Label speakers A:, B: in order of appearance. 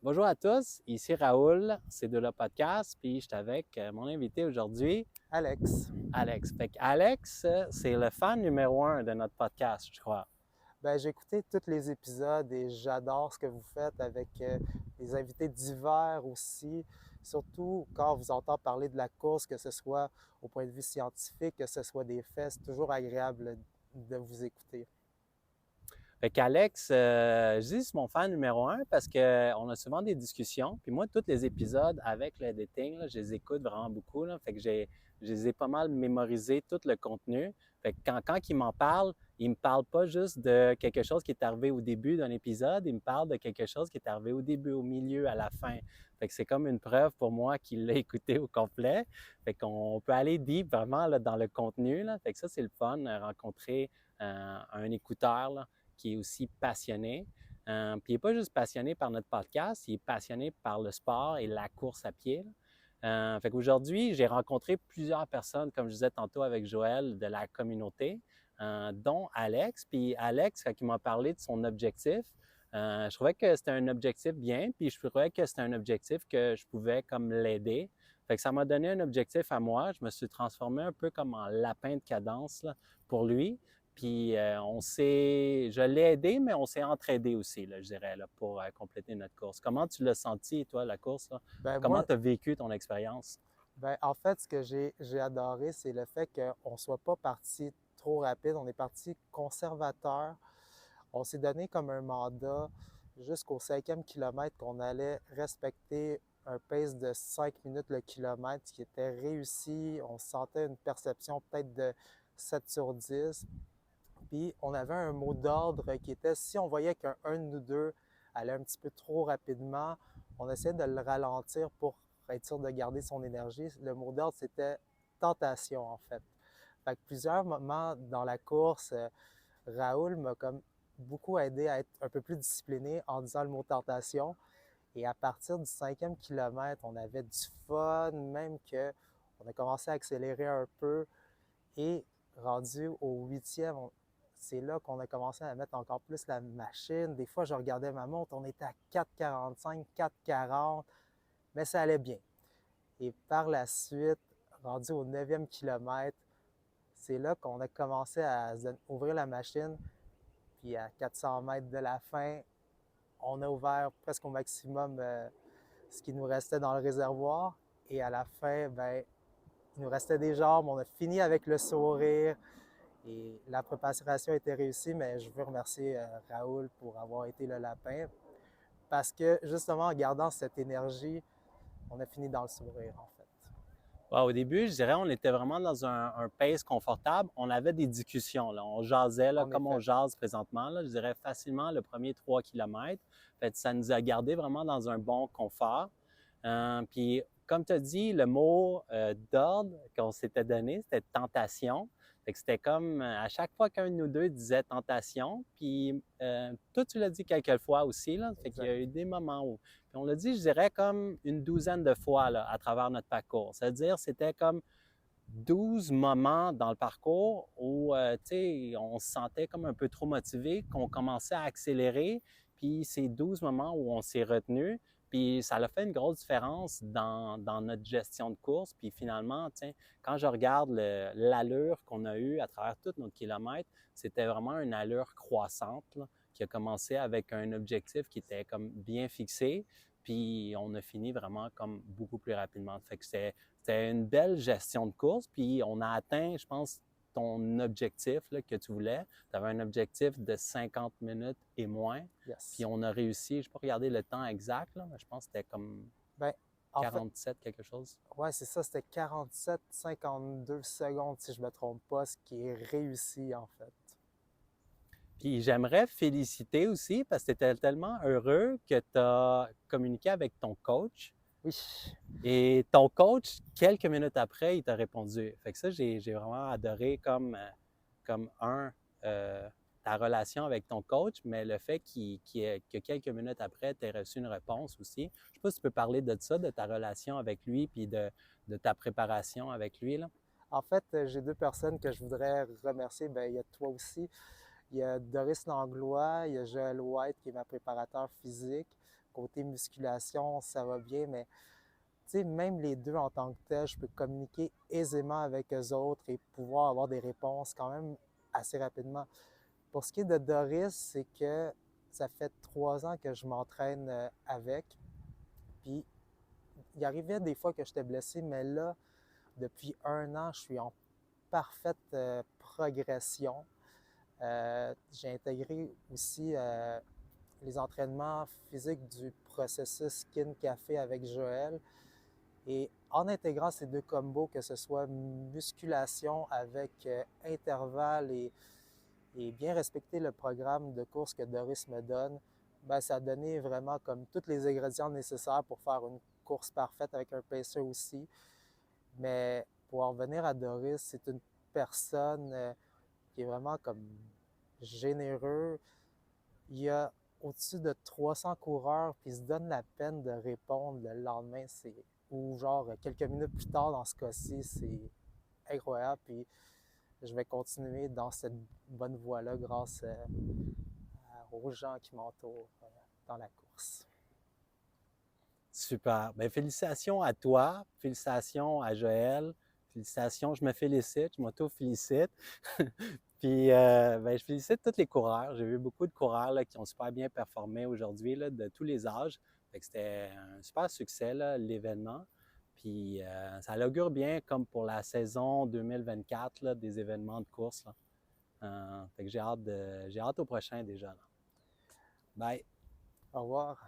A: Bonjour à tous, ici Raoul, c'est de le podcast, puis je suis avec mon invité aujourd'hui,
B: Alex,
A: Alex. Fait que Alex, c'est le fan numéro un de notre podcast, je crois.
B: j'ai écouté tous les épisodes et j'adore ce que vous faites avec les invités divers aussi, surtout quand on vous entend parler de la course, que ce soit au point de vue scientifique, que ce soit des faits, c'est toujours agréable de vous écouter.
A: Fait qu'Alex, je dis c'est mon fan numéro un parce qu'on a souvent des discussions. Puis moi, tous les épisodes avec le dating, là, je les écoute vraiment beaucoup. Là. Fait que je les ai pas mal mémorisés, tout le contenu. Fait que quand il m'en parle, il me parle pas juste de quelque chose qui est arrivé au début d'un épisode, il me parle de quelque chose qui est arrivé au début, au milieu, à la fin. Fait que c'est comme une preuve pour moi qu'il l'a écouté au complet. Fait qu'on peut aller deep vraiment là, dans le contenu. Là. Fait que ça, c'est le fun, rencontrer un écouteur là, qui est aussi passionné. Puis il n'est pas juste passionné par notre podcast, il est passionné par le sport et la course à pied. Fait qu'aujourd'hui, j'ai rencontré plusieurs personnes, comme je disais tantôt avec Joël, de la communauté, dont Alex. Puis Alex, quand il m'a parlé de son objectif, je trouvais que c'était un objectif bien, puis je trouvais que c'était un objectif que je pouvais comme l'aider. Fait que ça m'a donné un objectif à moi. Je me suis transformé un peu comme en lapin de cadence là, pour lui. Puis je l'ai aidé, mais on s'est entraidé aussi, là, je dirais, là, pour compléter notre course. Comment tu l'as senti, toi, la course? Là?
B: Ben
A: Comment
B: moi,
A: tu as vécu ton expérience?
B: en fait, ce que j'ai adoré, c'est le fait qu'on ne soit pas parti trop rapide, on est parti conservateur. On s'est donné comme un mandat jusqu'au 5e kilomètre qu'on allait respecter un pace de 5 minutes le kilomètre, ce qui était réussi. On sentait une perception peut-être de 7 sur 10. Puis on avait un mot d'ordre qui était si on voyait qu'un de nous deux allait un petit peu trop rapidement, on essayait de le ralentir pour être sûr de garder son énergie. Le mot d'ordre, c'était tentation, en fait. Fait que plusieurs moments dans la course, Raoul m'a comme beaucoup aidé à être un peu plus discipliné en disant le mot tentation. Et à partir du 5e kilomètre, on avait du fun, même que on a commencé à accélérer un peu. Et rendu au 8e, c'est là qu'on a commencé à mettre encore plus la machine. Des fois, je regardais ma montre, on était à 4,45, 4,40, mais ça allait bien. Et par la suite, rendu au 9e kilomètre, c'est là qu'on a commencé à ouvrir la machine. Puis à 400 mètres de la fin, on a ouvert presque au maximum ce qui nous restait dans le réservoir. Et à la fin, il nous restait des jambes. On a fini avec le sourire. Et la préparation a été réussie, mais je veux remercier Raoul pour avoir été le lapin. Parce que justement, en gardant cette énergie, on a fini dans le sourire, en fait.
A: Ouais, au début, je dirais, on était vraiment dans un pace confortable. On avait des discussions, là. On jasait, là,
B: En
A: comme on
B: effet.
A: jase présentement, là, je dirais facilement le premier 3 kilomètres. Fait que ça nous a gardé vraiment dans un bon confort. Puis, comme tu as dit, le mot d'ordre qu'on s'était donné, c'était tentation. Fait que c'était comme à chaque fois qu'un de nous deux disait tentation, puis toi, tu l'as dit quelques fois aussi, là. Fait qu'il y
B: Exact.
A: a eu des moments où puis on l'a dit, je dirais, comme une douzaine de fois là, à travers notre parcours. C'est-à-dire, c'était comme 12 moments dans le parcours où on se sentait comme un peu trop motivé, qu'on commençait à accélérer. Puis ces 12 moments où on s'est retenu, puis ça a fait une grosse différence dans notre gestion de course. Puis finalement, quand je regarde l'allure qu'on a eue à travers tout notre kilomètre, c'était vraiment une allure croissante là, qui a commencé avec un objectif qui était comme bien fixé. Puis on a fini vraiment comme beaucoup plus rapidement. Fait que c'était une belle gestion de course, puis on a atteint, je pense, ton objectif là, que tu voulais. Tu avais un objectif de 50 minutes et moins, puis
B: Yes.
A: on a réussi, je n'ai pas regardé le temps exact, là, mais je pense que c'était comme
B: Ben, en fait,
A: 47 quelque chose.
B: ouais, c'est ça, c'était 47,52 secondes, si je ne me trompe pas, ce qui est réussi, en fait.
A: Puis j'aimerais féliciter aussi parce que tu étais tellement heureux que tu as communiqué avec ton coach.
B: Oui.
A: Et ton coach, quelques minutes après, il t'a répondu. Fait que ça, j'ai vraiment adoré comme ta relation avec ton coach, mais le fait que quelques minutes après, tu aies reçu une réponse aussi. Je ne sais pas si tu peux parler de ça, de ta relation avec lui, puis de ta préparation avec lui, là.
B: En fait, j'ai deux personnes que je voudrais remercier. Il y a toi aussi. Il y a Doris Langlois, il y a Joël White qui est ma préparateur physique. côté musculation, ça va bien, mais tu sais, même les deux en tant que tels, je peux communiquer aisément avec eux autres et pouvoir avoir des réponses quand même assez rapidement. Pour ce qui est de Doris, c'est que ça fait 3 ans que je m'entraîne avec. Puis il arrivait des fois que j'étais blessé, mais là, depuis 1 an, je suis en parfaite progression. J'ai intégré aussi les entraînements physiques du processus Skin Café avec Joël. Et en intégrant ces deux combos, que ce soit musculation avec intervalle et bien respecter le programme de course que Doris me donne, ben, ça a donné vraiment comme tous les ingrédients nécessaires pour faire une course parfaite avec un pacer aussi. Mais pour en revenir à Doris, c'est une personne qui est vraiment comme généreux. Il y a au-dessus de 300 coureurs qui se donnent la peine de répondre le lendemain, ou genre quelques minutes plus tard dans ce cas-ci, c'est incroyable. Puis je vais continuer dans cette bonne voie-là grâce aux gens qui m'entourent dans la course.
A: Super. Bien, félicitations à toi, félicitations à Joël, félicitations, je me félicite, je m'auto-félicite. Puis, ben, je félicite tous les coureurs. J'ai vu beaucoup de coureurs là, qui ont super bien performé aujourd'hui, là, de tous les âges. Fait que c'était un super succès, là, l'événement. Puis, ça l'augure bien comme pour la saison 2024 là, des événements de course. Là. Fait que j'ai hâte au prochain déjà. Là. Bye.
B: Au revoir.